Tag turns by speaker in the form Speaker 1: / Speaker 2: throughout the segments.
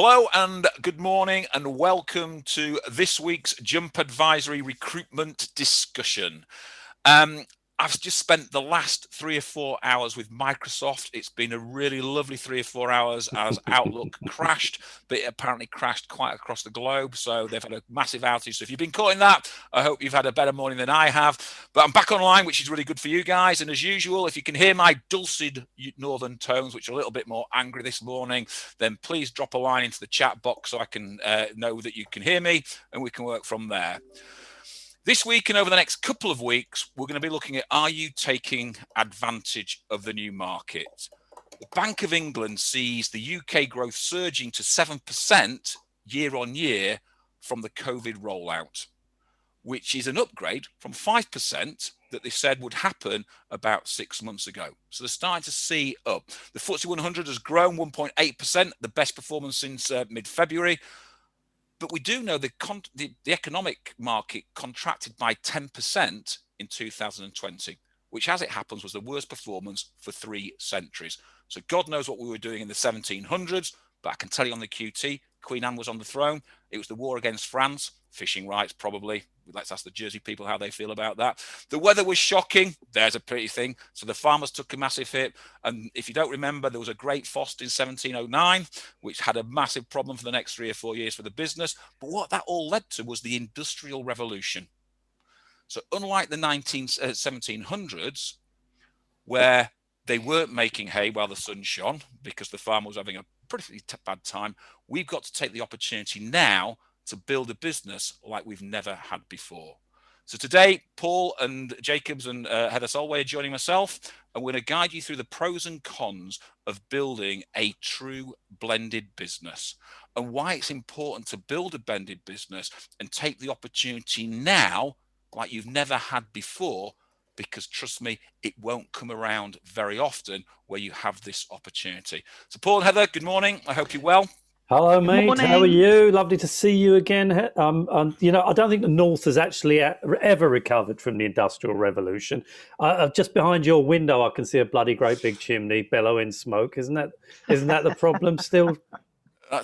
Speaker 1: Hello and good morning and welcome to this week's Jump Advisory recruitment discussion. I've just spent the last 3 or 4 hours with Microsoft. It's been a really lovely 3 or 4 hours as Outlook crashed, but it apparently crashed quite across the globe. So they've had a massive outage. So if you've been caught in that, I hope you've had a better morning than I have. But I'm back online, which is really good for you guys. And as usual, if you can hear my dulcet northern tones, which are a little bit more angry this morning, then please drop a line into the chat box so I can know that you can hear me and we can work from there. This week and over the next couple of weeks, we're going to be looking at, are you taking advantage of the new market? The Bank of England sees the UK growth surging to 7% year on year from the COVID rollout, which is an upgrade from 5% that they said would happen about 6 months ago. So they're starting to see up. The FTSE 100 has grown 1.8%, the best performance since mid-February. But we do know the economic market contracted by 10% in 2020, which, as it happens, was the worst performance for 3 centuries. So God knows what we were doing in the 1700s, but I can tell you on the QT, Queen Anne was on the throne. It was the war against France, fishing rights probably. Let's ask the Jersey people how they feel about that. The weather was shocking. There's a pretty thing. So the farmers took a massive hit. And if you don't remember, there was a great frost in 1709, which had a massive problem for the next 3 or 4 years for the business. But what that all led to was the Industrial Revolution. So unlike the 1700s, where they weren't making hay while the sun shone because the farmer was having a pretty bad time, we've got to take the opportunity now to build a business like we've never had before. So today, Paul and Jacobs and Heather Solway are joining myself, and we're going to guide you through the pros and cons of building a true blended business and why it's important to build a blended business and take the opportunity now like you've never had before, because trust me, it won't come around very often where you have this opportunity. So Paul and Heather, good morning. I hope you're well.
Speaker 2: Hello, mate. How are you? Lovely to see you again. I don't think the North has actually ever recovered from the Industrial Revolution. Just behind your window, I can see a bloody great big chimney billowing smoke. Isn't that the problem still?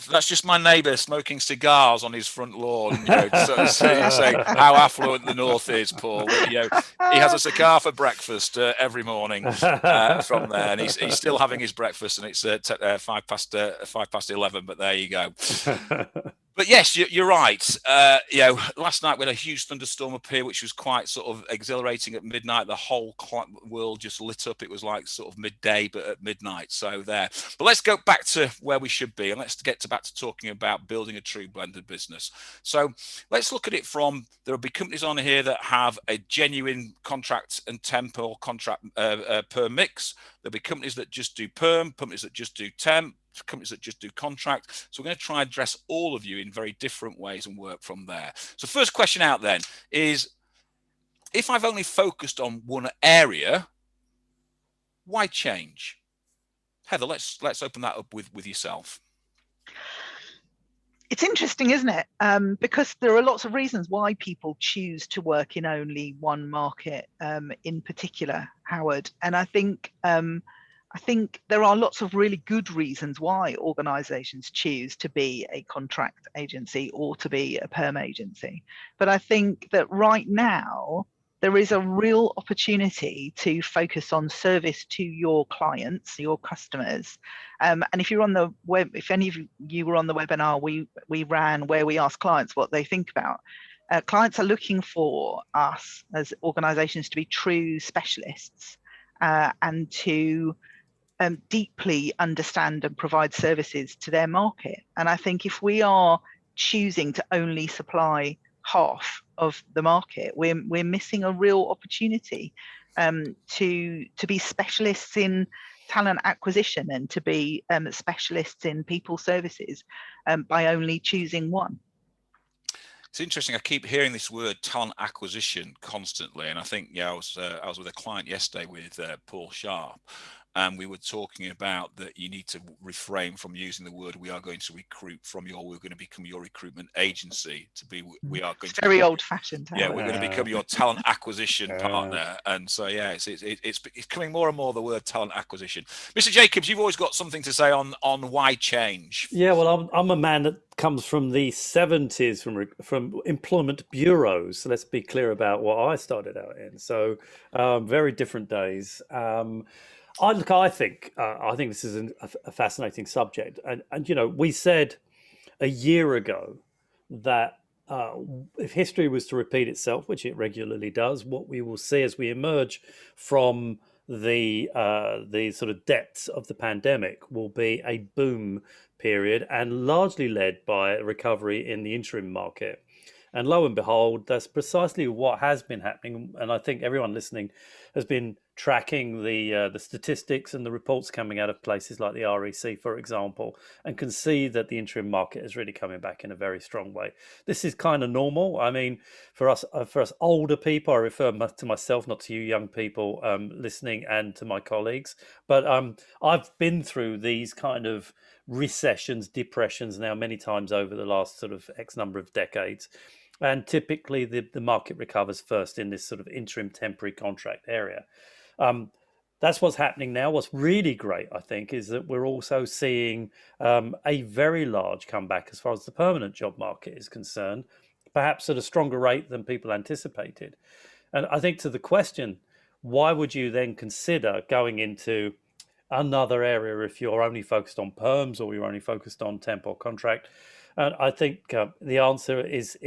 Speaker 1: That's just my neighbour smoking cigars on his front lawn. So say how affluent the North is, Paul. He has a cigar for breakfast every morning from there, and he's still having his breakfast, and it's 5:05. But there you go. But yes, you're right. Last night we had a huge thunderstorm up here, which was quite sort of exhilarating at midnight. The whole world just lit up. It was like sort of midday, but at midnight. So there. But let's go back to where we should be, and let's get back to talking about building a true blended business. So let's look at it from, there will be companies on here that have a genuine contract and temp or contract perm mix. There'll be companies that just do perm, companies that just do temp, companies that just do contract. So we're going to try and address all of you in very different ways and work from there. So first question out then is, if I've only focused on one area, why change? Heather, let's open that up with yourself.
Speaker 3: It's interesting, isn't it? Because there are lots of reasons why people choose to work in only one market in particular, Howard. And I think there are lots of really good reasons why organisations choose to be a contract agency or to be a perm agency. But I think that right now, there is a real opportunity to focus on service to your clients, your customers. And if you're on the web, if any of you were on the webinar we ran where we asked clients what they think about, clients are looking for us as organisations to be true specialists and to deeply understand and provide services to their market. And I think if we are choosing to only supply half of the market, we're missing a real opportunity to be specialists in talent acquisition and to be specialists in people services by only choosing one.
Speaker 1: It's interesting. I keep hearing this word talent acquisition constantly, and I think I was with a client yesterday with Paul Sharp, and we were talking about that you need to refrain from using the word "we are going to recruit" from your "we're going to become your recruitment agency" to be "we are going
Speaker 3: It's
Speaker 1: to
Speaker 3: very old-fashioned.
Speaker 1: yeah, we're going to become your talent acquisition partner." And so yeah, it's becoming more and more the word talent acquisition. Mr. Jacobs, you've always got something to say on why change.
Speaker 2: Yeah, well, I'm a man that comes from the 70s, from employment bureaus. So let's be clear about what I started out in. So very different days. I think this is a fascinating subject, and we said a year ago that if history was to repeat itself, which it regularly does, what we will see as we emerge from the sort of depths of the pandemic will be a boom period, and largely led by a recovery in the interim market. And lo and behold, that's precisely what has been happening. And I think everyone listening has been tracking the statistics and the reports coming out of places like the REC, for example, and can see that the interim market is really coming back in a very strong way. This is kind of normal. I mean, for us older people, I refer to myself, not to you young people listening, and to my colleagues. But I've been through these kind of recessions, depressions now many times over the last sort of X number of decades. And typically the market recovers first in this sort of interim temporary contract area. That's what's happening now. What's really great, I think, is that we're also seeing a very large comeback as far as the permanent job market is concerned, perhaps at a stronger rate than people anticipated. And I think to the question, why would you then consider going into another area if you're only focused on perms or you're only focused on temp or contract? And I think the answer is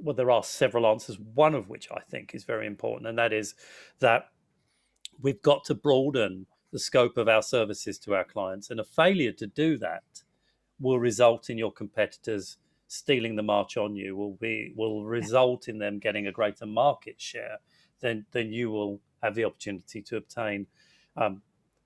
Speaker 2: well, there are several answers, one of which I think is very important, and that is that we've got to broaden the scope of our services to our clients. And a failure to do that will result in your competitors stealing the march on you, will result in them getting a greater market share than you will have the opportunity to obtain.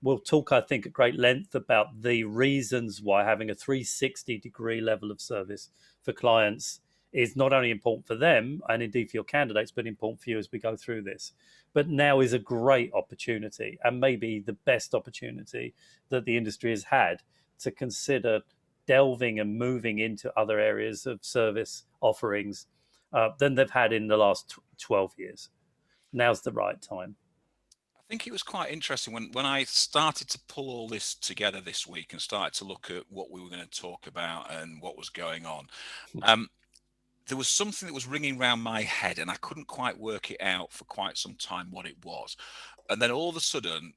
Speaker 2: We'll talk, I think, at great length about the reasons why having a 360-degree level of service for clients is not only important for them and indeed for your candidates, but important for you as we go through this. But now is a great opportunity, and maybe the best opportunity that the industry has had, to consider delving and moving into other areas of service offerings than they've had in the last 12 years. Now's the right time.
Speaker 1: I think it was quite interesting when I started to pull all this together this week and started to look at what we were going to talk about and what was going on. There was something that was ringing around my head, and I couldn't quite work it out for quite some time what it was. And then all of a sudden,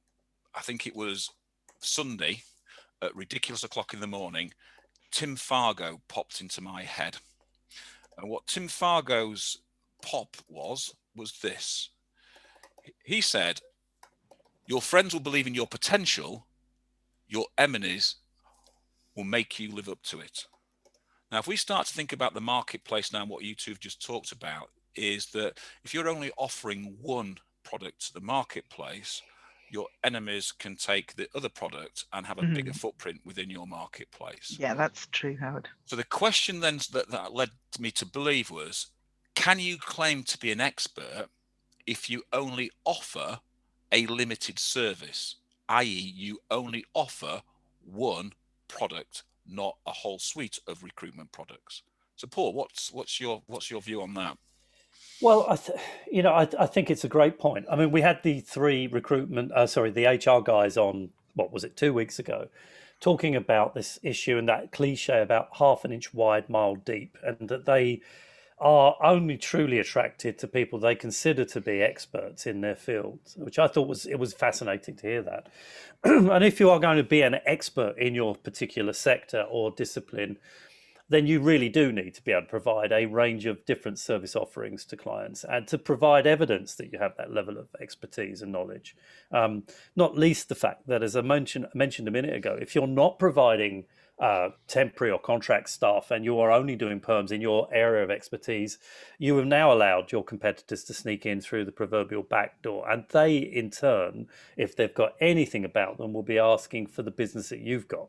Speaker 1: I think it was Sunday at ridiculous o'clock in the morning, Tim Fargo popped into my head. And what Tim Fargo's pop was this. He said, "Your friends will believe in your potential, your enemies will make you live up to it." Now, if we start to think about the marketplace now, what you two have just talked about is that if you're only offering one product to the marketplace, your enemies can take the other product and have a bigger footprint within your marketplace.
Speaker 3: Yeah, that's true, Howard.
Speaker 1: So the question then that led me to believe was, can you claim to be an expert if you only offer a limited service, i.e. you only offer one product, not a whole suite of recruitment products? So Paul, what's your view on that?
Speaker 2: Well, I think it's a great point. I mean, we had the the HR guys on, what was it, 2 weeks ago, talking about this issue and that cliche about half an inch wide, mile deep, and that they are only truly attracted to people they consider to be experts in their field, which I thought was fascinating to hear that. And if you are going to be an expert in your particular sector or discipline, then you really do need to be able to provide a range of different service offerings to clients and to provide evidence that you have that level of expertise and knowledge. Not least the fact that, as I mentioned a minute ago, if you're not providing temporary or contract staff and you are only doing perms in your area of expertise, you have now allowed your competitors to sneak in through the proverbial back door. And they, in turn, if they've got anything about them, will be asking for the business that you've got,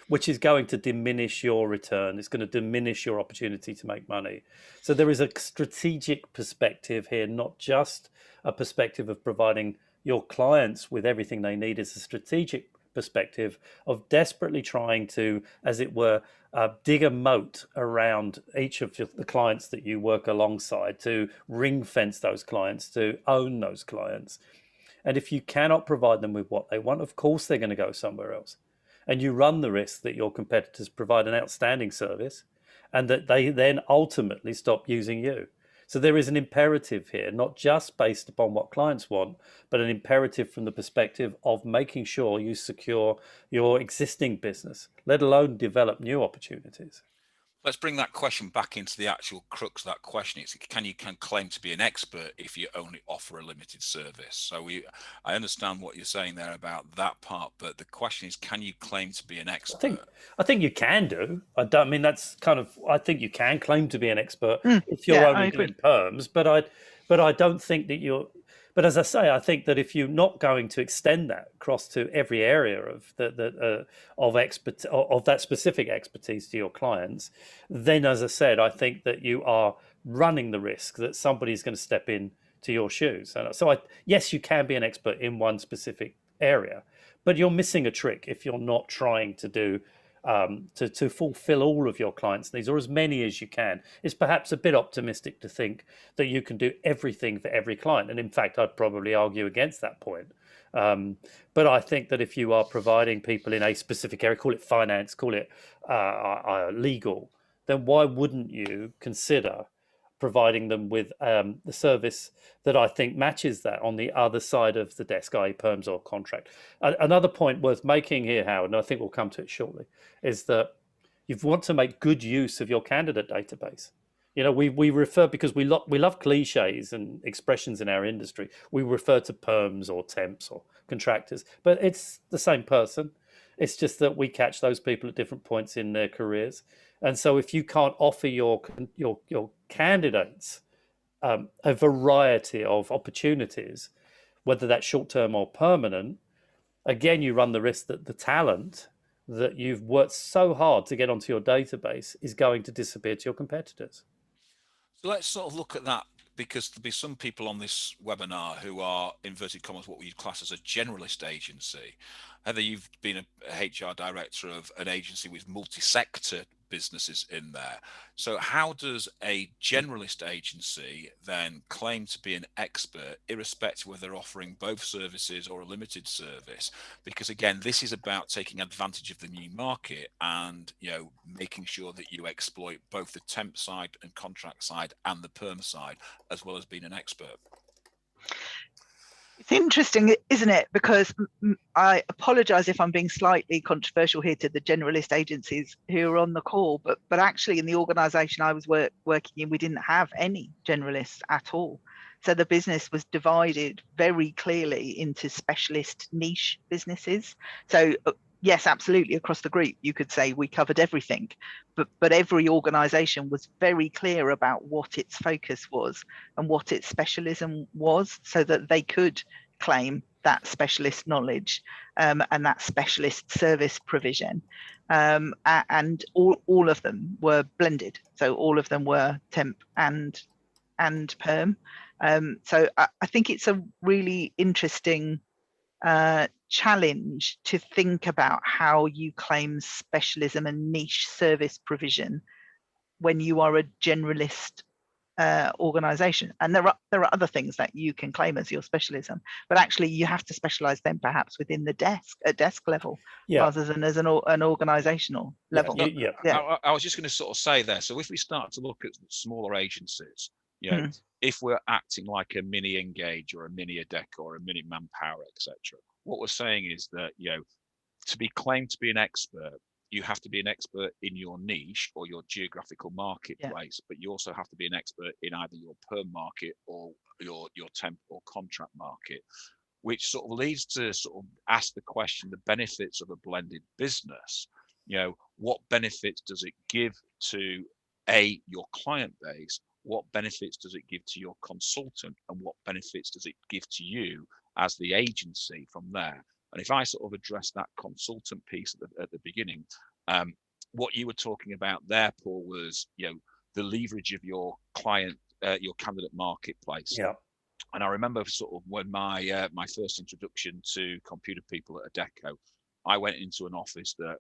Speaker 2: which is going to diminish your return. It's going to diminish your opportunity to make money. So there is a strategic perspective here, not just a perspective of providing your clients with everything they need is a strategic perspective of desperately trying to, as it were, dig a moat around each of the clients that you work alongside, to ring fence those clients, to own those clients. And if you cannot provide them with what they want, of course they're going to go somewhere else. And you run the risk that your competitors provide an outstanding service and that they then ultimately stop using you. So there is an imperative here, not just based upon what clients want, but an imperative from the perspective of making sure you secure your existing business, let alone develop new opportunities.
Speaker 1: Let's bring that question back into the actual crux of that question. It's can you claim to be an expert if you only offer a limited service? So I understand what you're saying there about that part, but the question is, can you claim to be an expert?
Speaker 2: I think you can do. I don't I mean that's kind of. I think you can claim to be an expert if you're
Speaker 3: Yeah,
Speaker 2: only doing perms, but I don't think that you're. But as I say, I think that if you're not going to extend that across to every area of of that specific expertise to your clients, then as I said, I think that you are running the risk that somebody's going to step in to your shoes. And so, yes, you can be an expert in one specific area, but you're missing a trick if you're not trying to do to fulfill all of your clients' needs, or as many as you can. It's perhaps a bit optimistic to think that you can do everything for every client. And in fact, I'd probably argue against that point. But I think that if you are providing people in a specific area, call it finance, call it legal, then why wouldn't you consider providing them with the service that I think matches that on the other side of the desk, i.e. perms or contract. Another point worth making here, Howard, and I think we'll come to it shortly, is that you want to make good use of your candidate database. You know, we refer, because we love cliches and expressions in our industry. We refer to perms or temps or contractors, but it's the same person. It's just that we catch those people at different points in their careers. And so if you can't offer your candidates a variety of opportunities, whether that's short term or permanent, again, you run the risk that the talent that you've worked so hard to get onto your database is going to disappear to your competitors.
Speaker 1: So let's sort of look at that, because there'll be some people on this webinar who are, inverted commas, what we'd class as a generalist agency. Heather, you've been a HR director of an agency with multi-sector businesses in there. So how does a generalist agency then claim to be an expert, irrespective of whether they're offering both services or a limited service? Because again, this is about taking advantage of the new market and, you know, making sure that you exploit both the temp side and contract side and the perm side, as well as being an expert.
Speaker 3: It's interesting, isn't it? Because I apologize if I'm being slightly controversial here to the generalist agencies who are on the call, but actually in the organization I was working in, we didn't have any generalists at all. So the business was divided very clearly into specialist niche businesses. So yes, absolutely, across the group, you could say we covered everything, but every organization was very clear about what its focus was and what its specialism was, so that they could claim that specialist knowledge and that specialist service provision. And all of them were blended. So all of them were temp and perm. So I think it's a really interesting challenge to think about how you claim specialism and niche service provision when you are a generalist organization. And there are other things that you can claim as your specialism, but actually you have to specialize them perhaps within the desk level, rather than as an organizational level.
Speaker 1: I was just going to sort of say there, so if we start to look at smaller agencies, you know, if we're acting like a mini Engage or a mini Adecco or a mini Manpower, etc., what we're saying is that, you know, to be claimed to be an expert, you have to be an expert in your niche or your geographical marketplace, but you also have to be an expert in either your perm market or your temp or contract market, which sort of leads to sort of ask the question, the benefits of a blended business. You know, what benefits does it give to your client base? What benefits does it give to your consultant, and what benefits does it give to you as the agency from there? And if I sort of address that consultant piece at the beginning, what you were talking about there, Paul, was, you know, the leverage of your client, your candidate marketplace. And I remember sort of when my first introduction to computer people at Adecco, I went into an office that,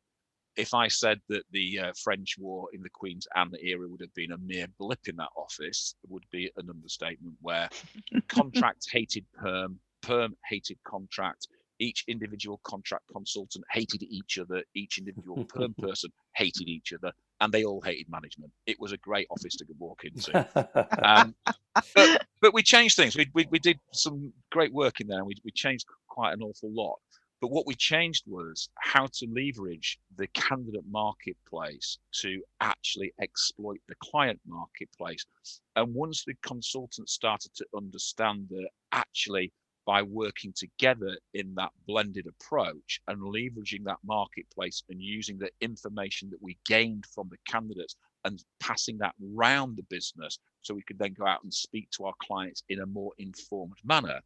Speaker 1: if I said that the French war in the Queen's Anne era would have been a mere blip in that office, it would be an understatement, where contract hated Perm, Perm hated contract, each individual contract consultant hated each other, each individual Perm person hated each other, and they all hated management. It was a great office to walk into. But we changed things. We did some great work in there, and we changed quite an awful lot. But what we changed was how to leverage the candidate marketplace to actually exploit the client marketplace. And once the consultants started to understand that actually by working together in that blended approach and leveraging that marketplace and using the information that we gained from the candidates and passing that round the business so we could then go out and speak to our clients in a more informed manner,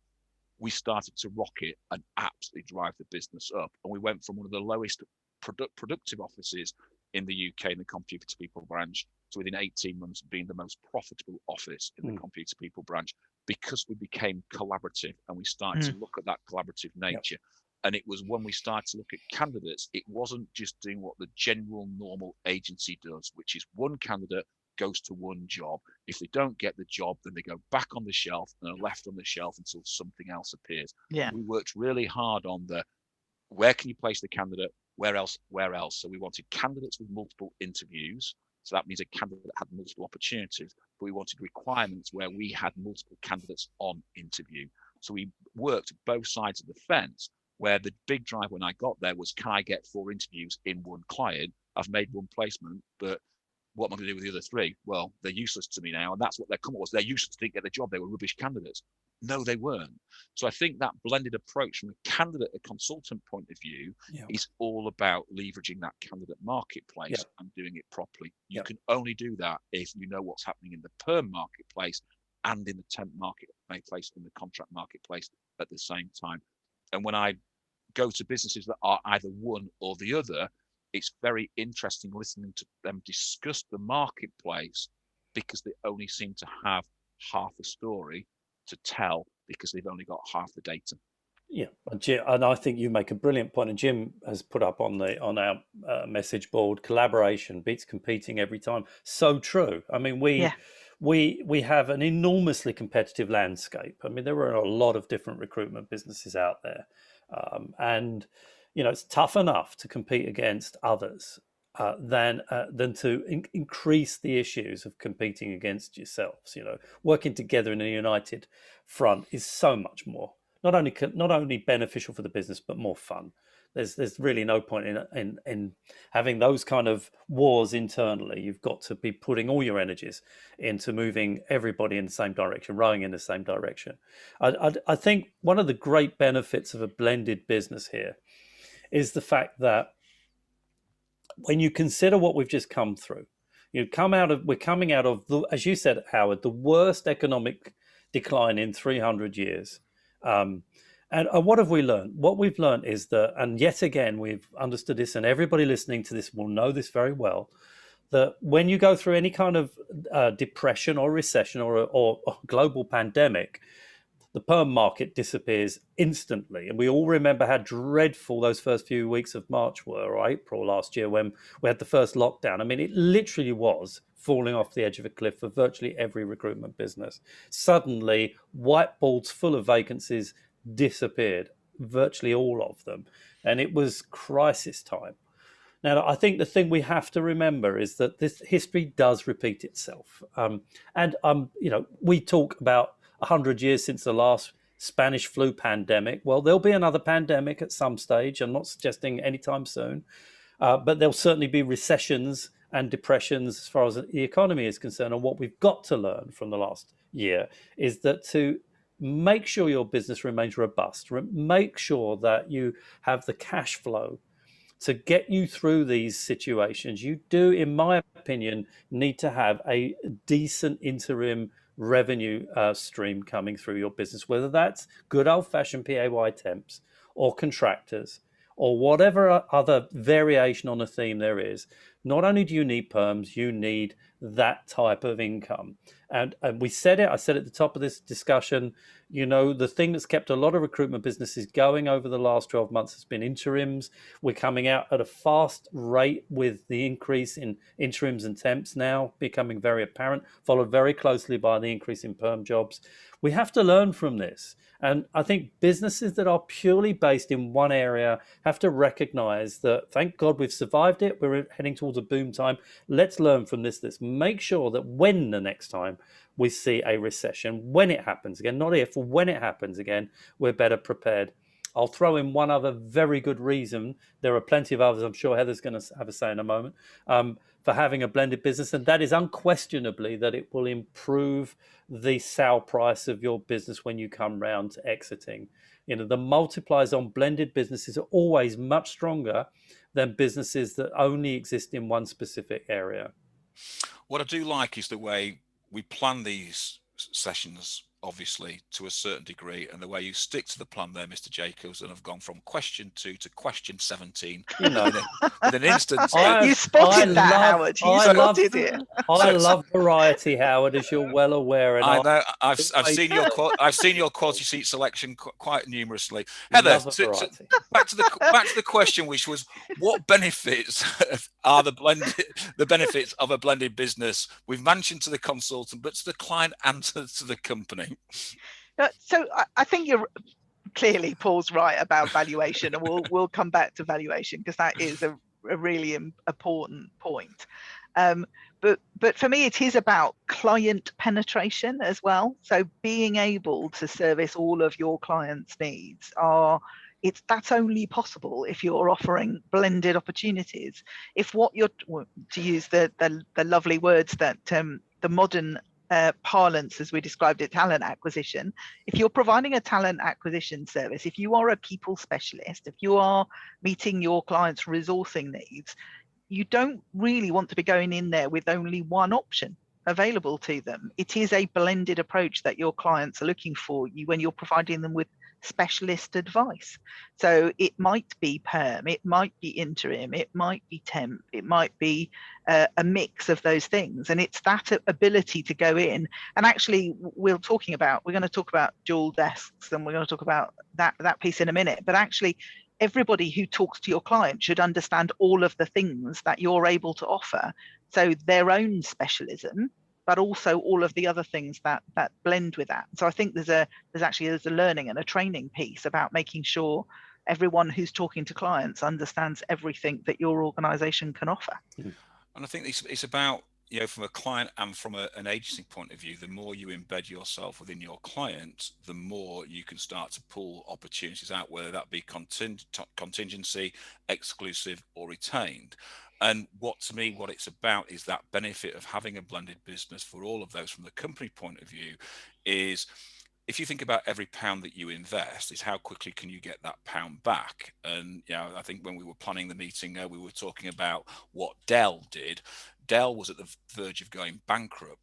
Speaker 1: we started to rocket and absolutely drive the business up. And we went from one of the lowest productive offices in the UK in the computer people branch to within 18 months being the most profitable office in the computer people branch, because we became collaborative and we started to look at that collaborative nature. Yep. And it was when we started to look at candidates, it wasn't just doing what the general normal agency does, which is one candidate goes to one job. If they don't get the job, then they go back on the shelf and are left on the shelf until something else appears.
Speaker 3: Yeah.
Speaker 1: We worked really hard on the where can you place the candidate, where else. So we wanted candidates with multiple interviews. So that means a candidate that had multiple opportunities, but we wanted requirements where we had multiple candidates on interview. So we worked both sides of the fence, where the big drive when I got there was, can I get 4 interviews in one client? I've made one placement, but what am I going to do with the other 3? Well, they're useless to me now. And that's what their comment was. They're useless, didn't get the job. They were rubbish candidates. No, they weren't. So I think that blended approach from a candidate, a consultant point of view is all about leveraging that candidate marketplace and doing it properly. You can only do that if you know what's happening in the Perm marketplace and in the temp marketplace and the contract marketplace at the same time. And when I go to businesses that are either one or the other, it's very interesting listening to them discuss the marketplace, because they only seem to have half a story to tell because they've only got half the data.
Speaker 2: Yeah, and I think you make a brilliant point, and Jim has put up on our message board, collaboration beats competing every time. So true. I mean, we have an enormously competitive landscape. I mean, there are a lot of different recruitment businesses out there, and it's tough enough to compete against others than to increase the issues of competing against yourselves. Working together in a united front is so much more. Not only beneficial for the business, but more fun. There's really no point in having those kind of wars internally. You've got to be putting all your energies into moving everybody in the same direction, rowing in the same direction. I think one of the great benefits of a blended business here is the fact that when you consider what we've just come through, we're coming out of, as you said, Howard, the worst economic decline in 300 years. And what have we learned? What we've learned is that, and yet again, we've understood this, and everybody listening to this will know this very well, that when you go through any kind of depression or recession or global pandemic, the perm market disappears instantly. And we all remember how dreadful those first few weeks of March were, or April last year, when we had the first lockdown. I mean, it literally was falling off the edge of a cliff for virtually every recruitment business. Suddenly, whiteboards full of vacancies disappeared, virtually all of them. And it was crisis time. Now, I think the thing we have to remember is that this history does repeat itself. We talk about 100 years since the last Spanish flu pandemic. Well, there'll be another pandemic at some stage. I'm not suggesting anytime soon, but there'll certainly be recessions and depressions as far as the economy is concerned. And what we've got to learn from the last year is that to make sure your business remains robust, make sure that you have the cash flow to get you through these situations, you do, in my opinion, need to have a decent interim revenue stream coming through your business, whether that's good old-fashioned PAY temps or contractors or whatever other variation on a theme there is. not only do you need perms, you need that type of income. And we said it, I said at the top of this discussion, the thing that's kept a lot of recruitment businesses going over the last 12 months has been interims. We're coming out at a fast rate with the increase in interims and temps now becoming very apparent, followed very closely by the increase in perm jobs. We have to learn from this. And I think businesses that are purely based in one area have to recognize that, thank God we've survived it. We're heading towards a boom time. Let's learn from this. Let's make sure that when the next time we see a recession, when it happens again, not if, when it happens again, we're better prepared. I'll throw in one other very good reason. There are plenty of others. I'm sure Heather's going to have a say in a moment, for having a blended business. And that is unquestionably that it will improve the sale price of your business when you come round to exiting. The multipliers on blended businesses are always much stronger than businesses that only exist in one specific area.
Speaker 1: What I do like is the way we plan these sessions, obviously, to a certain degree, and the way you stick to the plan there, Mr. Jacobs, and have gone from question 2 to question 17 in an instant.
Speaker 3: You spotted that, Howard. You spotted it.
Speaker 2: I love variety, Howard, as you're well aware. And
Speaker 1: I know. I've seen your quality seat selection quite numerously. Heather, back to the question, which was, what benefits are the benefits of a blended business? We've mentioned to the consultant, but to the client and to the company.
Speaker 3: So I think you're clearly, Paul's right about valuation, and we'll come back to valuation because that is a really important point. But for me, it is about client penetration as well. So being able to service all of your clients' needs that's only possible if you're offering blended opportunities. If what you're, to use the lovely words that the modern parlance, as we described it, talent acquisition. If you're providing a talent acquisition service, if you are a people specialist, if you are meeting your clients' resourcing needs, you don't really want to be going in there with only one option available to them. It is a blended approach that your clients are looking for when you're providing them with specialist advice. So it might be perm, it might be interim, it might be temp, it might be a mix of those things. And it's that ability to go in, and actually we're going to talk about dual desks, and we're going to talk about that piece in a minute. But actually, everybody who talks to your client should understand all of the things that you're able to offer. So their own specialism, but also all of the other things that blend with that. So I think there's a learning and a training piece about making sure everyone who's talking to clients understands everything that your organization can offer.
Speaker 1: And I think it's about, from a client and from an agency point of view, the more you embed yourself within your client, the more you can start to pull opportunities out, whether that be contingency, exclusive, or retained. And what it's about is that benefit of having a blended business for all of those from the company point of view is, if you think about every pound that you invest, is how quickly can you get that pound back? And I think when we were planning the meeting, we were talking about what Dell did. Dell was at the verge of going bankrupt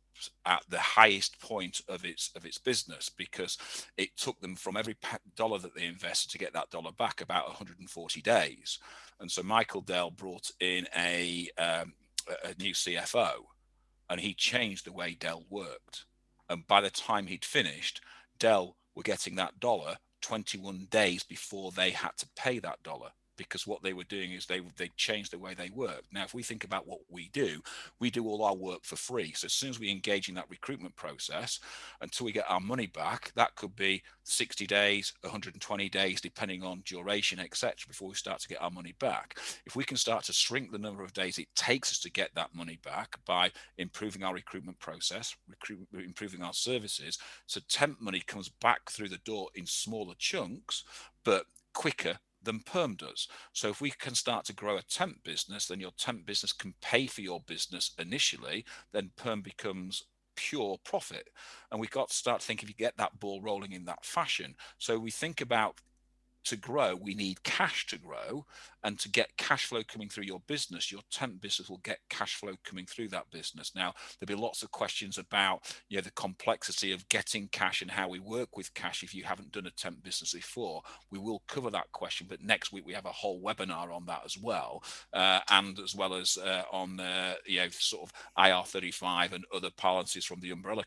Speaker 1: at the highest point of its business, because it took them from every dollar that they invested to get that dollar back about 140 days. And so Michael Dell brought in a new CFO, and he changed the way Dell worked. And by the time he'd finished, Dell were getting that dollar 21 days before they had to pay that dollar, because what they were doing is they changed the way they worked. Now, if we think about what we do all our work for free. So as soon as we engage in that recruitment process, until we get our money back, that could be 60 days, 120 days, depending on duration, etc., before we start to get our money back. If we can start to shrink the number of days it takes us to get that money back by improving our recruitment process, improving our services, so temp money comes back through the door in smaller chunks, but quicker than perm does. So if we can start to grow a temp business, then your temp business can pay for your business initially, then perm becomes pure profit. And we've got to start thinking, if you get that ball rolling in that fashion. So we think about to grow, we need cash to grow, and to get cash flow coming through your business, your temp business will get cash flow coming through that business. Now, there'll be lots of questions about the complexity of getting cash and how we work with cash. If you haven't done a temp business before, we will cover that question, but next week we have a whole webinar on that as well, and as well as on sort of IR35 and other policies from the umbrella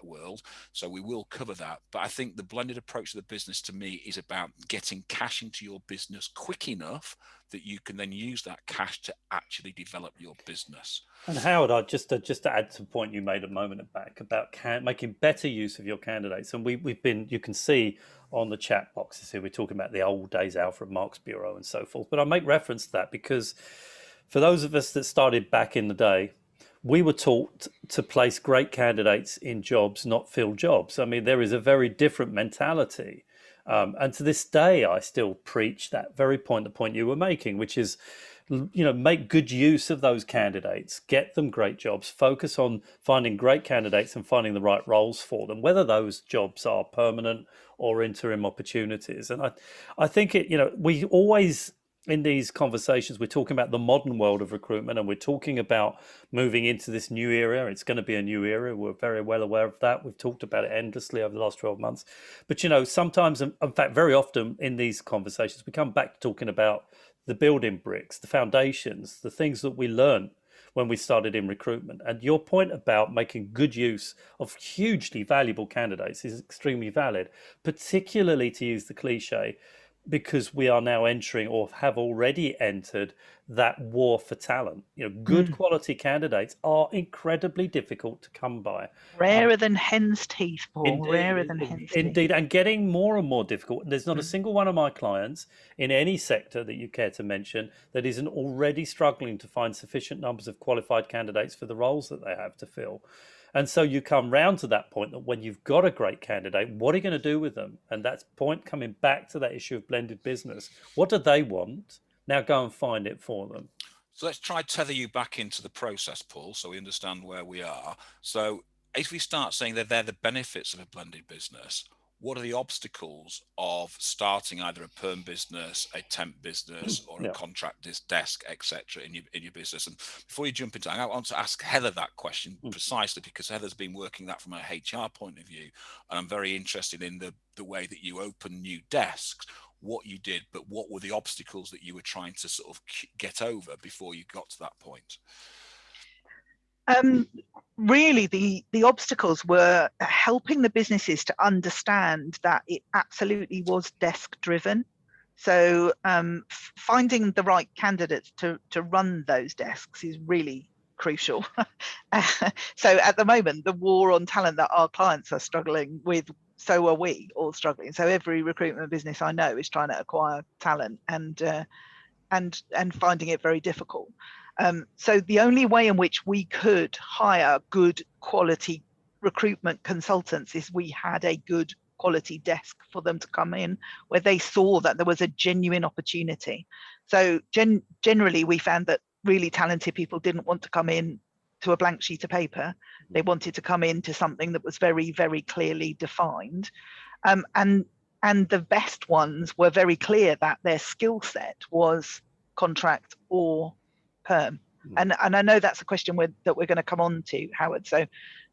Speaker 1: world. So we will cover that. But I think the blended approach to the business, to me, is about getting cash into your business quick enough that you can then use that cash to actually develop your business.
Speaker 2: And Howard, I just to add to the point you made a moment back about making better use of your candidates, and we've been, you can see on the chat boxes here, we're talking about the old days, Alfred Marks Bureau and so forth. But I make reference to that because for those of us that started back in the day, we were taught to place great candidates in jobs, not fill jobs. I mean, there is a very different mentality. And to this day, I still preach that very point, the point you were making, which is, make good use of those candidates, get them great jobs, focus on finding great candidates and finding the right roles for them, whether those jobs are permanent or interim opportunities. And I think we always, in these conversations, we're talking about the modern world of recruitment, and we're talking about moving into this new era. It's going to be a new era. We're very well aware of that. We've talked about it endlessly over the last 12 months. But, sometimes, in fact, very often in these conversations, we come back to talking about the building bricks, the foundations, the things that we learned when we started in recruitment. And your point about making good use of hugely valuable candidates is extremely valid, particularly, to use the cliche, because we are now entering, or have already entered, that war for talent. Good quality candidates are incredibly difficult to come by.
Speaker 3: Rarer than hen's teeth, Paul. Rarer than hen's teeth.
Speaker 2: Indeed, and getting more and more difficult. There's not a single one of my clients in any sector that you care to mention that isn't already struggling to find sufficient numbers of qualified candidates for the roles that they have to fill. And so you come round to that point that when you've got a great candidate, what are you going to do with them? And that's point coming back to that issue of blended business. What do they want? Now go and find it for them.
Speaker 1: So let's try tether you back into the process, Paul, so we understand where we are. So if we start saying that they're the benefits of a blended business, what are the obstacles of starting either a perm business, a temp business, or a contract desk, etc., in your business? And before you jump into that, I want to ask Heather that question precisely because Heather's been working that from a HR point of view, and I'm very interested in the way that you open new desks, what you did, but what were the obstacles that you were trying to sort of get over before you got to that point?
Speaker 3: Really, the obstacles were helping the businesses to understand that it absolutely was desk driven. So finding the right candidates to run those desks is really crucial. So at the moment, the war on talent that our clients are struggling with, so are we all struggling. So every recruitment business I know is trying to acquire talent and finding it very difficult. So the only way in which we could hire good quality recruitment consultants is we had a good quality desk for them to come in where they saw that there was a genuine opportunity. So generally we found that really talented people didn't want to come in to a blank sheet of paper. They wanted to come into something that was very, very clearly defined. And the best ones were very clear that their skill set was contract or perm. And I know that's a question that we're going to come on to, Howard. So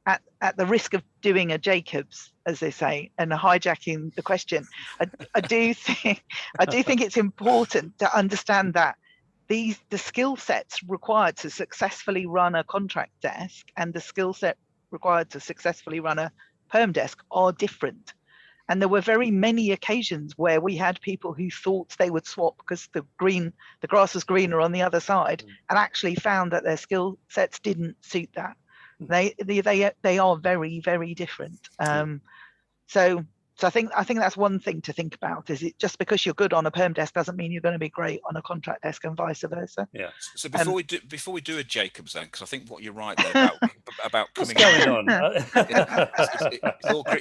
Speaker 3: at the risk of doing a Jacobs, as they say, and hijacking the question, I do think it's important to understand that the skill sets required to successfully run a contract desk and the skill set required to successfully run a perm desk are different. And there were very many occasions where we had people who thought they would swap because the grass was greener on the other side, and actually found that their skill sets didn't suit that. They are very, very different. So I think that's one thing to think about. Is it just because you're good on a perm desk doesn't mean you're going to be great on a contract desk, and vice versa.
Speaker 2: Yeah.
Speaker 1: So before we do a Jacobs then, because I think what you're right there about coming.
Speaker 2: What's going on?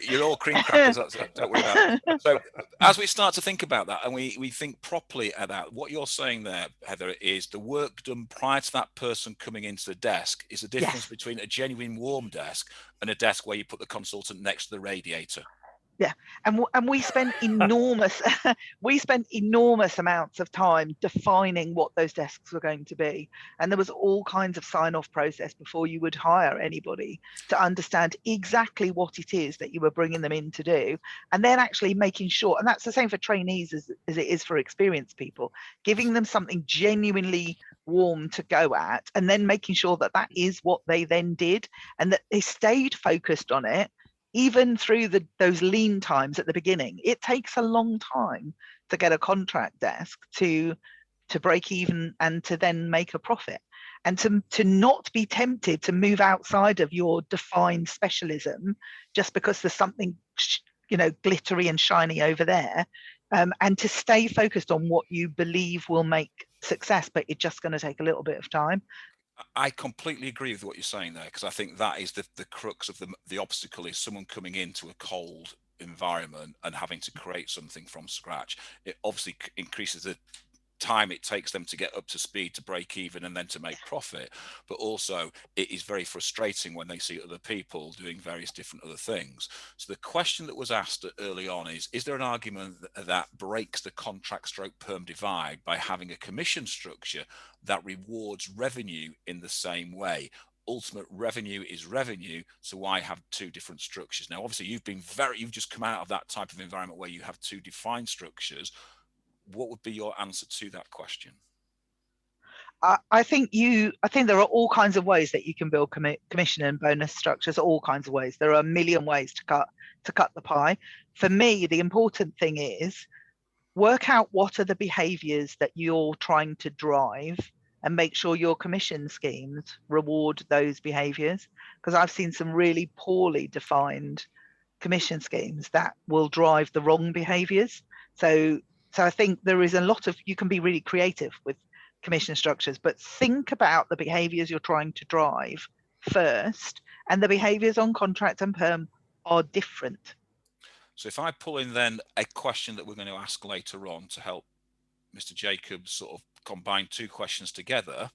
Speaker 1: You're all cream crackers. Don't worry about it. So as we start to think about that, and we think properly at that, what you're saying there, Heather, is the work done prior to that person coming into the desk is the difference between a genuine warm desk and a desk where you put the consultant next to the radiator.
Speaker 3: Yeah, and we spent enormous enormous amounts of time defining what those desks were going to be, and there was all kinds of sign-off process before you would hire anybody to understand exactly what it is that you were bringing them in to do, and then actually making sure, and that's the same for trainees as it is for experienced people, giving them something genuinely warm to go at, and then making sure that that is what they then did, and that they stayed focused on it even through those lean times at the beginning. It takes a long time to get a contract desk to break even and to then make a profit, and to not be tempted to move outside of your defined specialism just because there's something glittery and shiny over there, and to stay focused on what you believe will make success, but it's just going to take a little bit of time.
Speaker 1: I completely agree with what you're saying there, because I think that is the crux of the obstacle, is someone coming into a cold environment and having to create something from scratch. It obviously increases the time it takes them to get up to speed, to break even, and then to make profit. But also it is very frustrating when they see other people doing various different other things. So the question that was asked early on is there an argument that breaks the contract stroke perm divide by having a commission structure that rewards revenue in the same way? Ultimate revenue is revenue, so why have two different structures? Now obviously you've just come out of that type of environment where you have two defined structures. What would be your answer to that question?
Speaker 3: I think there are all kinds of ways that you can build commission and bonus structures. All kinds of ways. There are a million ways to cut the pie. For me, the important thing is work out what are the behaviors that you're trying to drive, and make sure your commission schemes reward those behaviors. Because I've seen some really poorly defined commission schemes that will drive the wrong behaviors. So I think there is a lot of, you can be really creative with commission structures, but think about the behaviors you're trying to drive first, and the behaviors on contract and perm are different.
Speaker 1: So if I pull in then a question that we're going to ask later on to help Mr. Jacobs sort of combine two questions together,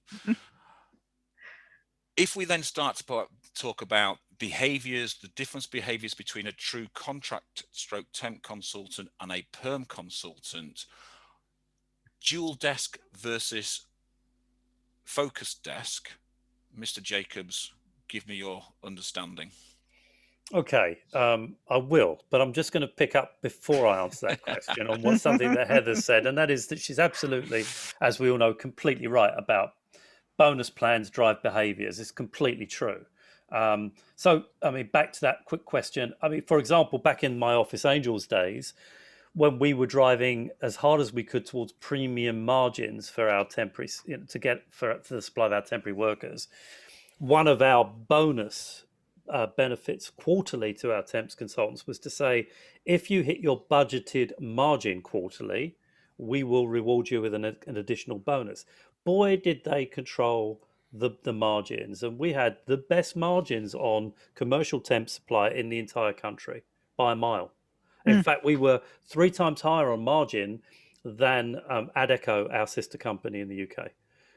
Speaker 1: if we then start to talk about behaviors, the difference behaviors between a true contract stroke temp consultant and a perm consultant, dual desk versus focused desk, Mr. Jacobs, give me your understanding.
Speaker 2: Okay, I will, but I'm just going to pick up before I answer that question on what's something that Heather said, and that is that she's absolutely, as we all know, completely right about bonus plans drive behaviors. It's completely true. So, I mean, back to that quick question. I mean, for example, back in my Office Angels days, when we were driving as hard as we could towards premium margins for our temporary, for the supply of our temporary workers, one of our bonus benefits quarterly to our temps consultants was to say, if you hit your budgeted margin quarterly, we will reward you with an additional bonus. Boy, did they control the margins, and we had the best margins on commercial temp supply in the entire country by a mile. In fact, we were 3 times higher on margin than Adecco, our sister company in the UK.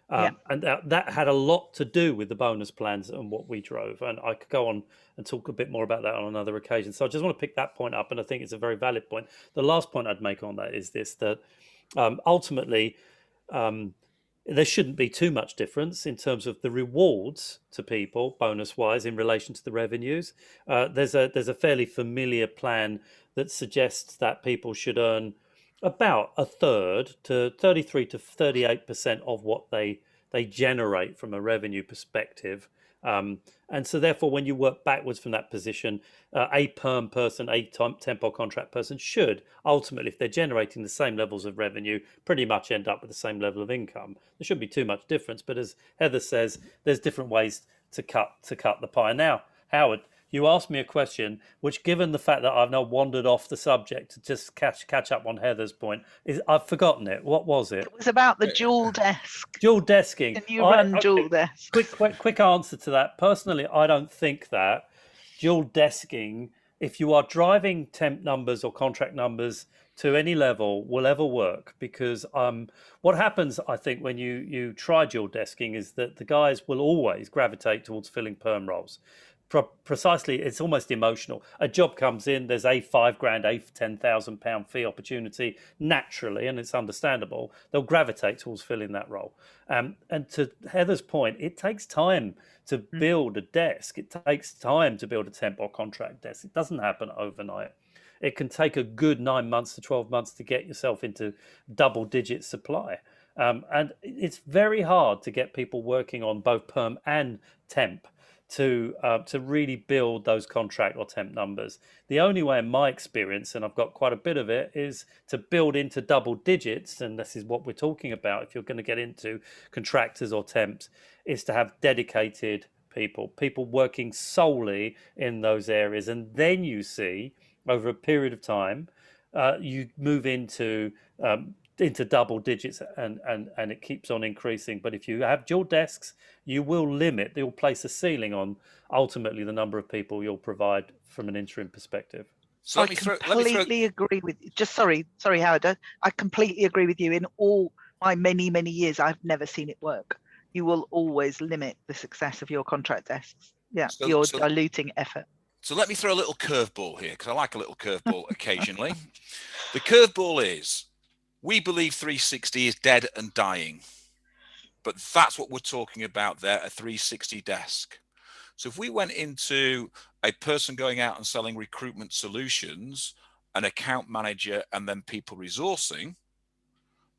Speaker 2: And that had a lot to do with the bonus plans and what we drove. And I could go on and talk a bit more about that on another occasion. So I just want to pick that point up, and I think it's a very valid point. The last point I'd make on that is this, that ultimately there shouldn't be too much difference in terms of the rewards to people, bonus-wise, in relation to the revenues. There's a fairly familiar plan that suggests that people should earn about a third to 33 to 38% of what they generate from a revenue perspective. And so therefore, when you work backwards from that position, a perm person, a temp or contract person should ultimately, if they're generating the same levels of revenue, pretty much end up with the same level of income. There shouldn't be too much difference. But as Heather says, there's different ways to cut the pie. Now, Howard, you asked me a question which, given the fact that I've now wandered off the subject to just catch up on Heather's point, I've forgotten it. What was it?
Speaker 3: It was about the dual desk.
Speaker 2: Dual desking.
Speaker 3: Can you run dual desk?
Speaker 2: Quick answer to that. Personally, I don't think that dual desking, if you are driving temp numbers or contract numbers to any level, will ever work, because what happens, I think, when you try dual desking is that the guys will always gravitate towards filling perm roles. precisely, it's almost emotional. A job comes in, there's a £5,000, a £10,000 fee opportunity naturally, and it's understandable. They'll gravitate towards filling that role. And to Heather's point, it takes time to build a desk. It takes time to build a temp or contract desk. It doesn't happen overnight. It can take a good 9 months to 12 months to get yourself into double-digit supply. And it's very hard to get people working on both perm and temp to really build those contract or temp numbers. The only way, in my experience, and I've got quite a bit of it, is to build into double digits, and this is what we're talking about. If you're going to get into contractors or temps, is to have dedicated people working solely in those areas, and then you see over a period of time, you move into double digits, and it keeps on increasing. But if you have dual desks, you'll place a ceiling on ultimately the number of people you'll provide from an interim perspective.
Speaker 3: So I completely agree with you. Sorry, Howard. I completely agree with you. In all my many years, I've never seen it work. You will always limit the success of your contract desks. Yeah, you're diluting effort.
Speaker 1: So let me throw a little curveball here, because I like a little curveball occasionally. The curveball is, we believe 360 is dead and dying, but that's what we're talking about there, a 360 desk. So if we went into a person going out and selling recruitment solutions, an account manager, and then people resourcing,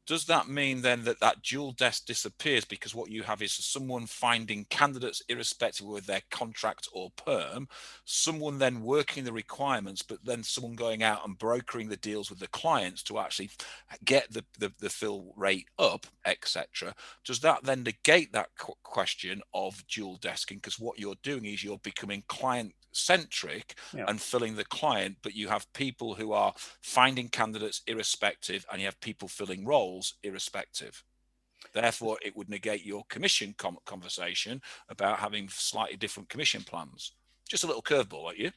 Speaker 1: does that mean then that dual desk disappears, because what you have is someone finding candidates irrespective of their contract or perm, someone then working the requirements, but then someone going out and brokering the deals with the clients to actually get the fill rate up, etc. Does that then negate that question of dual desking? Because what you're doing is you're becoming client centric and filling the client, but you have people who are finding candidates irrespective, and you have people filling roles irrespective. Therefore, it would negate your commission conversation about having slightly different commission plans. Just a little curveball at you.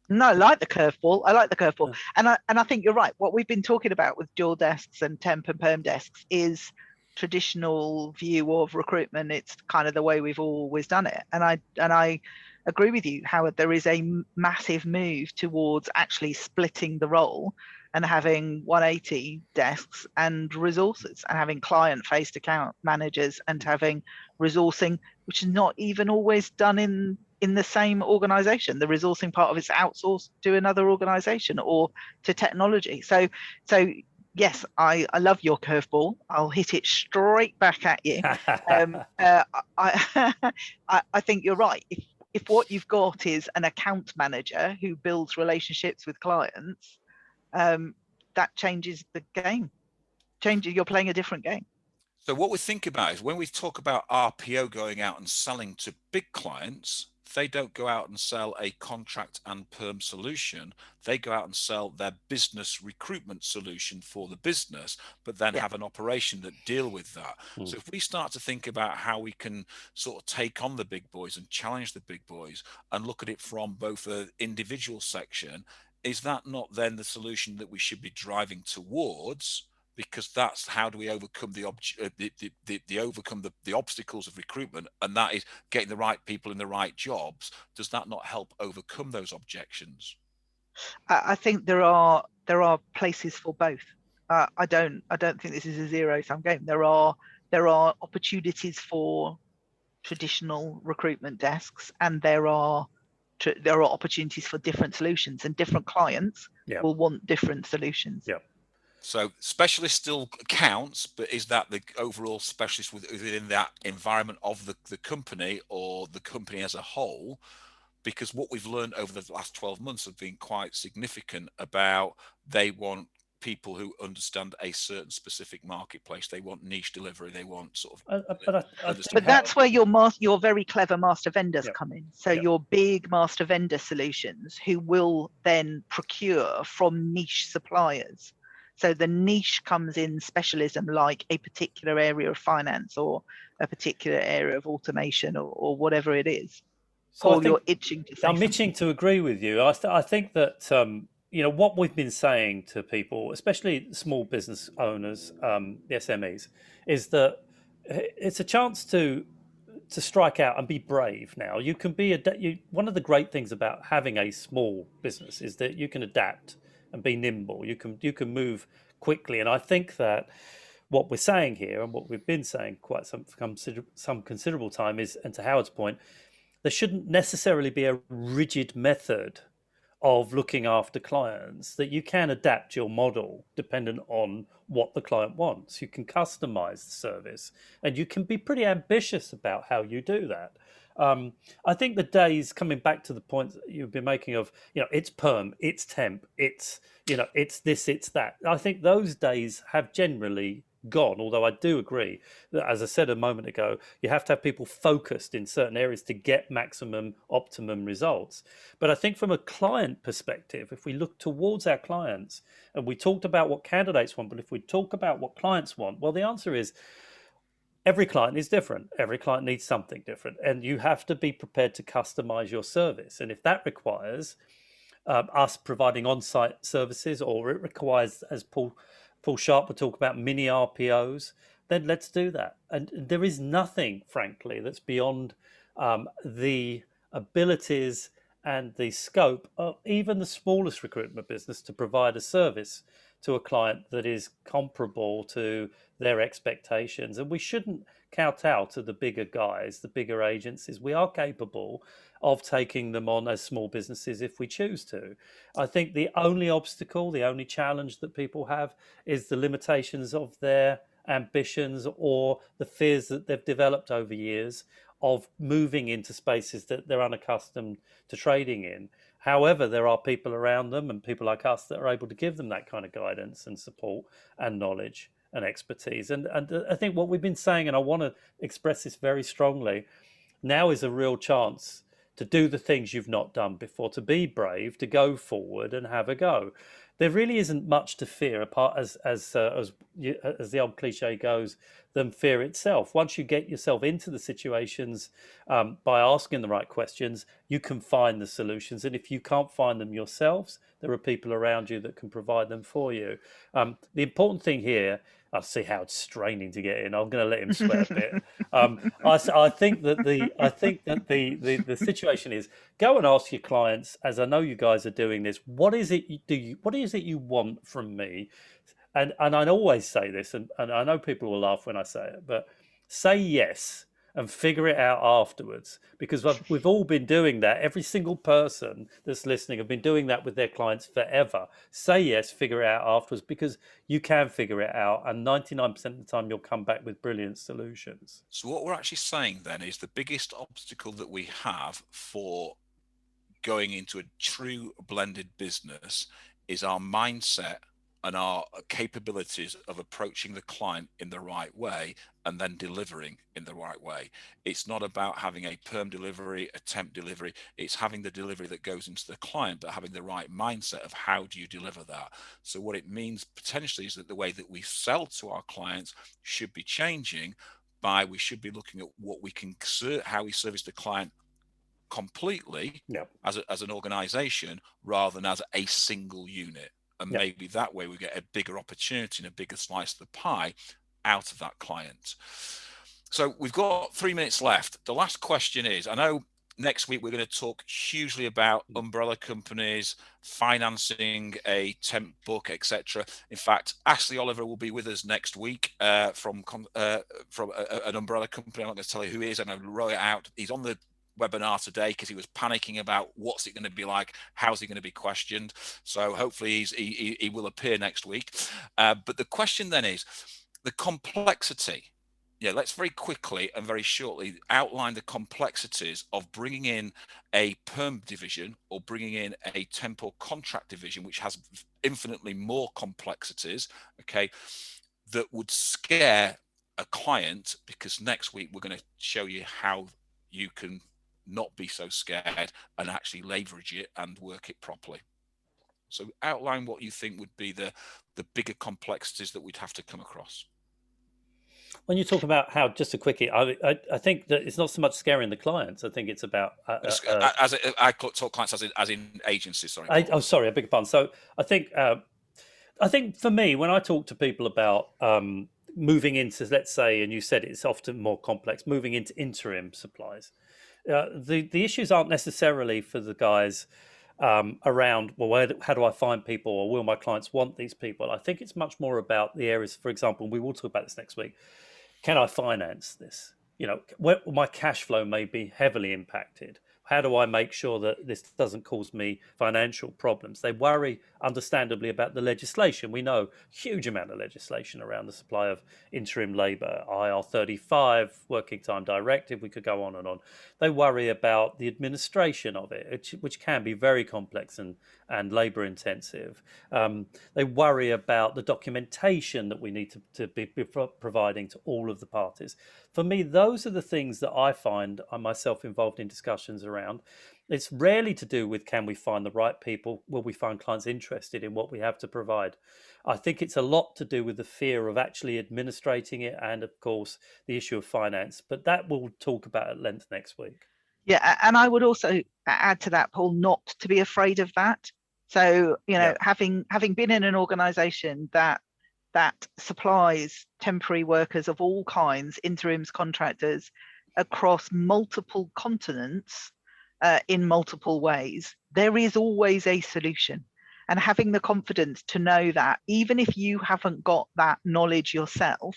Speaker 3: No, I like the curveball. And I think you're right. What we've been talking about with dual desks and temp and perm desks is traditional view of recruitment. It's kind of the way we've always done it. And I agree with you, Howard. There is a massive move towards actually splitting the role and having 180 desks and resources, and having client-faced account managers, and having resourcing, which is not even always done in the same organization. The resourcing part of it's outsourced to another organization or to technology. So yes, I love your curveball. I'll hit it straight back at you. I think you're right. If what you've got is an account manager who builds relationships with clients, that changes the game. You're playing a different game.
Speaker 1: So what we think about is, when we talk about RPO going out and selling to big clients, they don't go out and sell a contract and perm solution. They go out and sell their business recruitment solution for the business, but then have an operation that deal with that. So if we start to think about how we can sort of take on the big boys and challenge the big boys and look at it from both an individual section, is that not then the solution that we should be driving towards? Because that's how do we overcome the obstacles of recruitment, and that is getting the right people in the right jobs. Does that not help overcome those objections?
Speaker 3: I think there are places for both. I don't think this is a zero-sum game. There are opportunities for traditional recruitment desks, and there are opportunities for different solutions, and different clients will want different solutions.
Speaker 1: So specialist still counts, but is that the overall specialist within that environment of the company, or the company as a whole? Because what we've learned over the last 12 months have been quite significant about, they want people who understand a certain specific marketplace. They want niche delivery. They want sort of.
Speaker 3: But that's where your very clever master vendors come in. So your big master vendor solutions, who will then procure from niche suppliers. So the niche comes in specialism, like a particular area of finance or a particular area of automation or whatever it is. So you're itching to say
Speaker 2: I'm itching to agree with you. I think that what we've been saying to people, especially small business owners, the SMEs, is that it's a chance to to strike out and be brave now. You can be one of the great things about having a small business is that you can adapt and be nimble. You can move quickly, and I think that what we're saying here and what we've been saying quite some considerable time is, and to Howard's point, there shouldn't necessarily be a rigid method of looking after clients, that you can adapt your model dependent on what the client wants. You can customize the service and you can be pretty ambitious about how you do that. I think the days, coming back to the point that you've been making of, it's perm, it's temp, it's this, it's that. I think those days have generally gone, although I do agree that, as I said a moment ago, you have to have people focused in certain areas to get maximum optimum results. But I think from a client perspective, if we look towards our clients, and we talked about what candidates want, but if we talk about what clients want, well, the answer is every client is different. Every client needs something different, and you have to be prepared to customize your service. And if that requires us providing on-site services, or it requires, as Paul Sharp would talk about, mini RPOs, then let's do that. And there is nothing, frankly, that's beyond the abilities and the scope of even the smallest recruitment business to provide a service to a client that is comparable to their expectations. And we shouldn't kowtow to the bigger guys, the bigger agencies. We are capable of taking them on as small businesses if we choose to. I think the only obstacle, the only challenge that people have is the limitations of their ambitions or the fears that they've developed over years of moving into spaces that they're unaccustomed to trading in. However, there are people around them and people like us that are able to give them that kind of guidance and support and knowledge and expertise. And I think what we've been saying, and I want to express this very strongly, now is a real chance to do the things you've not done before, to be brave, to go forward and have a go. There really isn't much to fear, apart as the old cliche goes, than fear itself. Once you get yourself into the situations by asking the right questions, you can find the solutions. And if you can't find them yourselves, there are people around you that can provide them for you. The important thing here, I see how it's straining to get in. I'm going to let him sweat a bit. I think that the situation is, go and ask your clients, as I know you guys are doing this. What is it you want from me? And I always say this, and I know people will laugh when I say it, but say yes and figure it out afterwards, because we've all been doing that. Every single person that's listening have been doing that with their clients forever. Say yes, figure it out afterwards, because you can figure it out, and 99% of the time you'll come back with brilliant solutions.
Speaker 1: So what we're actually saying then is the biggest obstacle that we have for going into a true blended business is our mindset and our capabilities of approaching the client in the right way and then delivering in the right way. It's not about having a perm delivery, a temp delivery. It's having the delivery that goes into the client, but having the right mindset of how do you deliver that. So what it means potentially is that the way that we sell to our clients should be changing by, we should be looking at what we can, how we service the client completely as an organization rather than as a single unit. And maybe that way we get a bigger opportunity and a bigger slice of the pie out of that client. So we've got 3 minutes left. The last question is, I know next week we're going to talk hugely about umbrella companies, financing a temp book, etc. In fact, Ashley Oliver will be with us next week from an umbrella company. I'm not going to tell you who he is, and I wrote it out. He's on the webinar today because he was panicking about what's it going to be like, how's he going to be questioned. So hopefully he will appear next week. But the question then is the complexity. Let's very quickly and very shortly outline the complexities of bringing in a perm division or bringing in a temp or contract division, which has infinitely more complexities, okay, that would scare a client, because next week we're going to show you how you can not be so scared and actually leverage it and work it properly. So outline what you think would be the bigger complexities that we'd have to come across.
Speaker 2: When you talk about how, just a quickie, I think that it's not so much scaring the clients. I think it's about
Speaker 1: I talk clients as in agencies. Sorry.
Speaker 2: Sorry, I beg your pardon. So I think for me, when I talk to people about moving into, let's say, and you said it's often more complex, moving into interim supplies. The issues aren't necessarily for the guys around, well, how do I find people, or will my clients want these people? I think it's much more about the areas, for example, we will talk about this next week. Can I finance this? Where my cash flow may be heavily impacted. How do I make sure that this doesn't cause me financial problems? They worry, understandably, about the legislation. We know huge amount of legislation around the supply of interim labour, IR35, Working Time Directive. We could go on and on. They worry about the administration of it, which can be very complex and labour intensive. They worry about the documentation that we need to be providing to all of the parties. For me, those are the things that I find I myself involved in discussions around. It's rarely to do with can we find the right people, will we find clients interested in what we have to provide. I think it's a lot to do with the fear of actually administrating it, and of course the issue of finance, but that we'll talk about at length next week.
Speaker 3: Yeah, and I would also add to that, Paul, not to be afraid of that. So, having been in an organization that supplies temporary workers of all kinds, interims, contractors, across multiple continents, in multiple ways, there is always a solution. And having the confidence to know that even if you haven't got that knowledge yourself,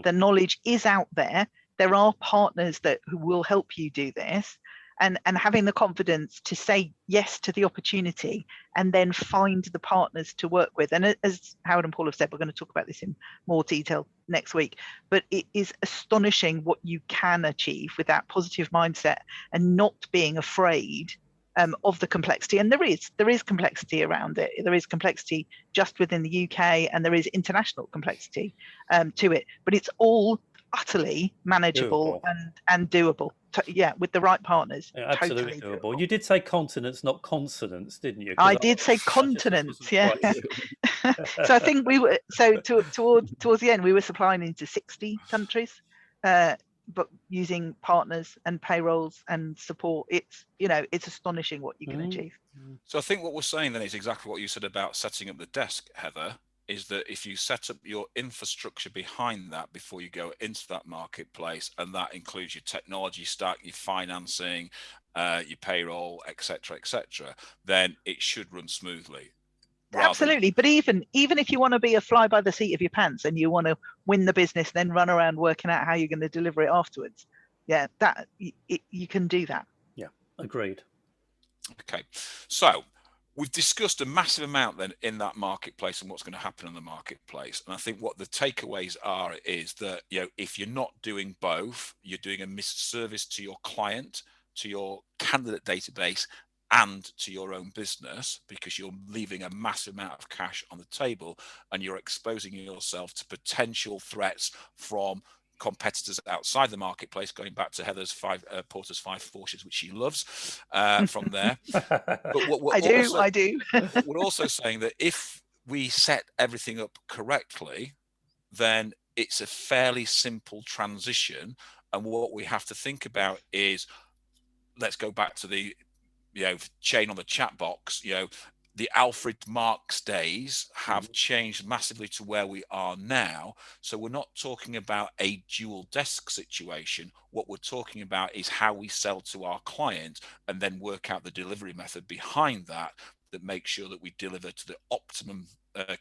Speaker 3: the knowledge is out there. There are partners who will help you do this. And having the confidence to say yes to the opportunity and then find the partners to work with. And as Howard and Paul have said, we're going to talk about this in more detail next week, but it is astonishing what you can achieve with that positive mindset and not being afraid of the complexity. And there is complexity around it. There is complexity just within the UK, and there is international complexity to it, but it's all utterly manageable and doable. With the right partners.
Speaker 2: Yeah, absolutely totally doable. You did say continents, not consonants, didn't you?
Speaker 3: I did say continents, yeah. So I think we were towards the end we were supplying into 60 countries, but using partners and payrolls and support. It's astonishing what you can achieve.
Speaker 1: So I think what we're saying then is exactly what you said about setting up the desk, Heather. Is that if you set up your infrastructure behind that before you go into that marketplace, and that includes your technology stack, your financing, your payroll, etc., then it should run smoothly.
Speaker 3: Absolutely. But even if you want to be a fly by the seat of your pants and you want to win the business, then run around working out how you're going to deliver it afterwards, you can do that.
Speaker 2: Yeah, agreed.
Speaker 1: Okay, so we've discussed a massive amount then in that marketplace and what's going to happen in the marketplace. And I think what the takeaways are is that, if you're not doing both, you're doing a missed service to your client, to your candidate database, and to your own business, because you're leaving a massive amount of cash on the table and you're exposing yourself to potential threats from competitors outside the marketplace, going back to Heather's Porter's 5 forces, which she loves from there. But
Speaker 3: I do.
Speaker 1: We're also saying that if we set everything up correctly, then it's a fairly simple transition. And what we have to think about is, let's go back to the chain on the chat box. The Alfred Marks days have changed massively to where we are now. So we're not talking about a dual desk situation. What we're talking about is how we sell to our client and then work out the delivery method behind that makes sure that we deliver to the optimum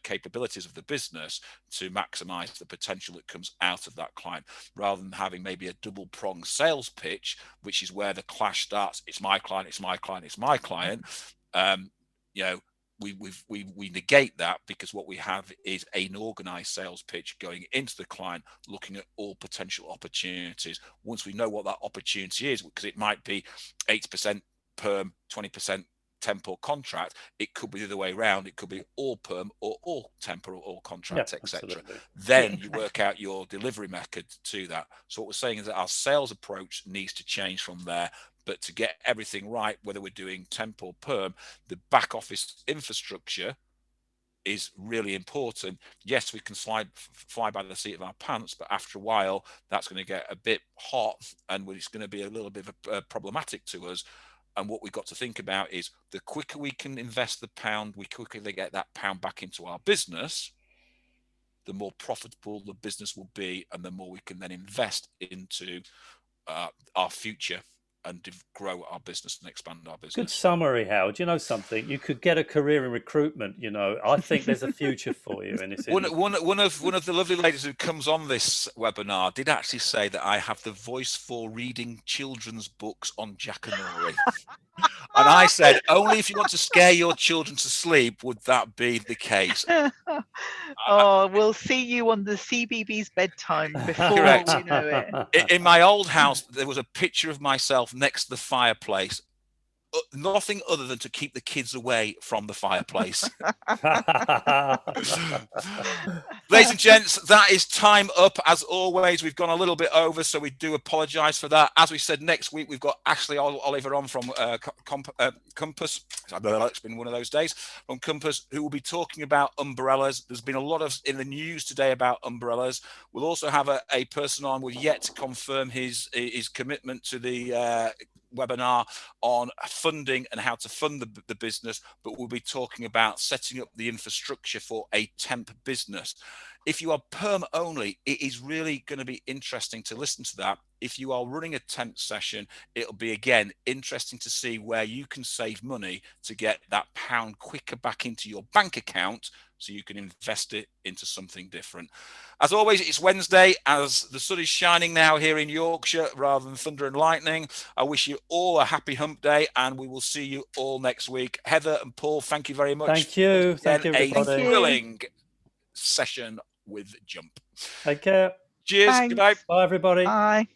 Speaker 1: capabilities of the business to maximize the potential that comes out of that client, rather than having maybe a double pronged sales pitch, which is where the clash starts. It's my client, it's my client, it's my client. We negate that, because what we have is an organized sales pitch going into the client, looking at all potential opportunities. Once we know what that opportunity is, because it might be 80% perm, 20% temp or contract, it could be the other way around. It could be all perm or all temp or all contract, etc. Then you work out your delivery method to that. So what we're saying is that our sales approach needs to change from there. But to get everything right, whether we're doing temp or perm, the back office infrastructure is really important. Yes, we can fly by the seat of our pants, but after a while, that's going to get a bit hot, and it's going to be a little bit of problematic to us. And what we've got to think about is, the quicker we can invest the pound, we quickly get that pound back into our business. the more profitable the business will be, and the more we can then invest into our future and grow our business and expand our business.
Speaker 2: Good summary, Howard. You know something? You could get a career in recruitment. You know, I think there's a future for you in this industry.
Speaker 1: One of the lovely ladies who comes on this webinar did actually say that I have the voice for reading children's books on Jackanory. And I said, only if you want to scare your children to sleep would that be the case.
Speaker 3: Oh, we'll see you on the CBBS bedtime before
Speaker 1: Correct.
Speaker 3: you know it.
Speaker 1: In my old house, there was a picture of myself next to the fireplace. Nothing other than to keep the kids away from the fireplace. Ladies and gents, that is time up. As always, we've gone a little bit over, so we do apologise for that. As we said, next week we've got Ashley Oliver on from Compass. It's been one of those days from Compass, who will be talking about umbrellas. There's been a lot in the news today about umbrellas. We'll also have a person on. We've yet to confirm his commitment to the webinar on funding and how to fund the business, but we'll be talking about setting up the infrastructure for a temp business. If you are perm only, it is really going to be interesting to listen to that. If you are running a temp session, it'll be, again, interesting to see where you can save money to get that pound quicker back into your bank account so you can invest it into something different. As always, it's Wednesday. As the sun is shining now here in Yorkshire rather than thunder and lightning, I wish you all a happy hump day, and we will see you all next week. Heather and Paul, thank you very much.
Speaker 2: Thank you. Thank you, everybody.
Speaker 1: A thrilling session with Jump.
Speaker 2: Take care.
Speaker 1: Cheers.
Speaker 3: Thanks.
Speaker 1: Goodbye.
Speaker 2: Bye, everybody.
Speaker 3: Bye.